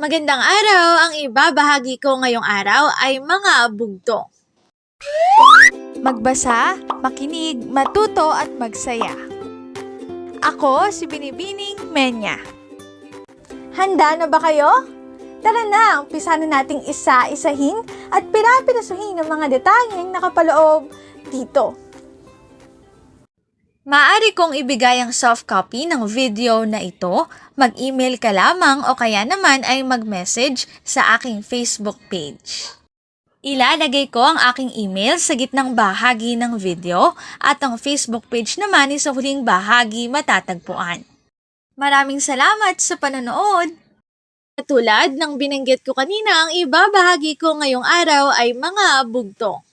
Magandang araw! Ang ibabahagi ko ngayong araw ay mga bugtong. Magbasa, makinig, matuto at magsaya. Ako si Binibining Menya. Handa na ba kayo? Tara na, umpisa na nating isa-isahin at pirapirasuhin ang mga detalyeng nakapaloob dito. Maaari kong ibigay ang soft copy ng video na ito, mag-email ka lamang o kaya naman ay mag-message sa aking Facebook page. Ilalagay ko ang aking email sa gitnang bahagi ng video at ang Facebook page naman ay sa huling bahagi matatagpuan. Maraming salamat sa panonood! Katulad ng binanggit ko kanina, ang ibabahagi ko ngayong araw ay mga bugtong.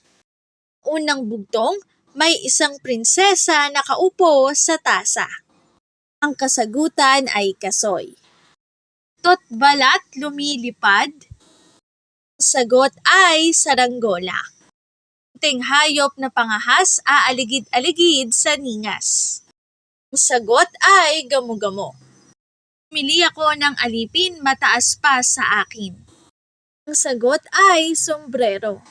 Unang bugtong, may isang prinsesa na nakaupo sa tasa. Ang kasagutan ay kasoy. Tot balat lumilipad. Sagot ay saranggola. Ting hayop na pangahas aaligid-aligid sa ningas. Ang sagot ay gamo-gamo. Pumili ako ng alipin mataas pa sa akin. Ang sagot ay sombrero.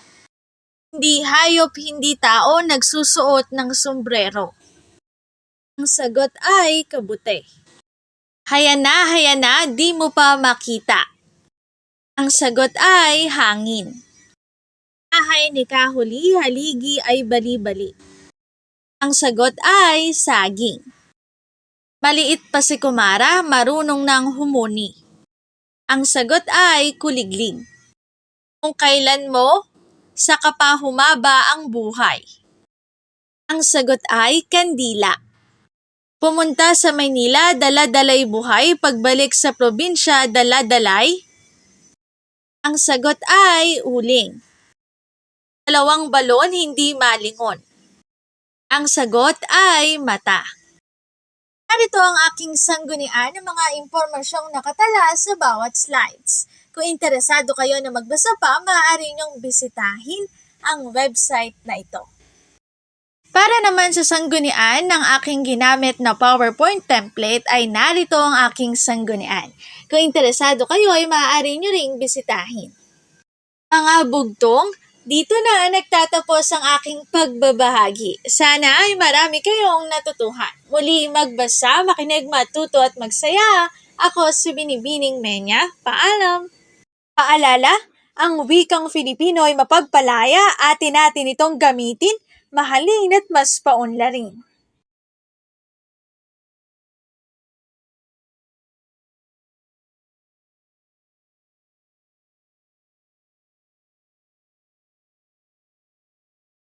Hindi hayop, hindi tao nagsusuot ng sombrero. Ang sagot ay kabute. Haya na, di mo pa makita. Ang sagot ay hangin. Ahay ni kahuli, haligi ay bali-bali. Ang sagot ay saging. Maliit pa si Kumara, marunong nang humuni. Ang sagot ay kuliglig. Kung kailan mo, saka pa humaba ang buhay. Ang sagot ay kandila. Pumunta sa Maynila, dala-dalay buhay, pagbalik sa probinsya, dala-dalay. Ang sagot ay uling. Dalawang balon, hindi malingon. Ang sagot ay mata. Narito ang aking sanggunian ng mga impormasyong nakatala sa bawat slides. Kung interesado kayo na magbasa pa, maaari niyong bisitahin ang website na ito. Para naman sa sanggunian ng aking ginamit na PowerPoint template ay narito ang aking sanggunian. Kung interesado kayo ay maaari niyo ring bisitahin. Mga bugtong, dito na nagtatapos ang aking pagbabahagi. Sana ay marami kayong natutuhan. Muli magbasa, makinig, matuto at magsaya. Ako si Binibining Menya. Paalam! Paalala, ang wikang Filipino ay mapagpalaya, atin natin itong gamitin, mahalin at mas paunlarin.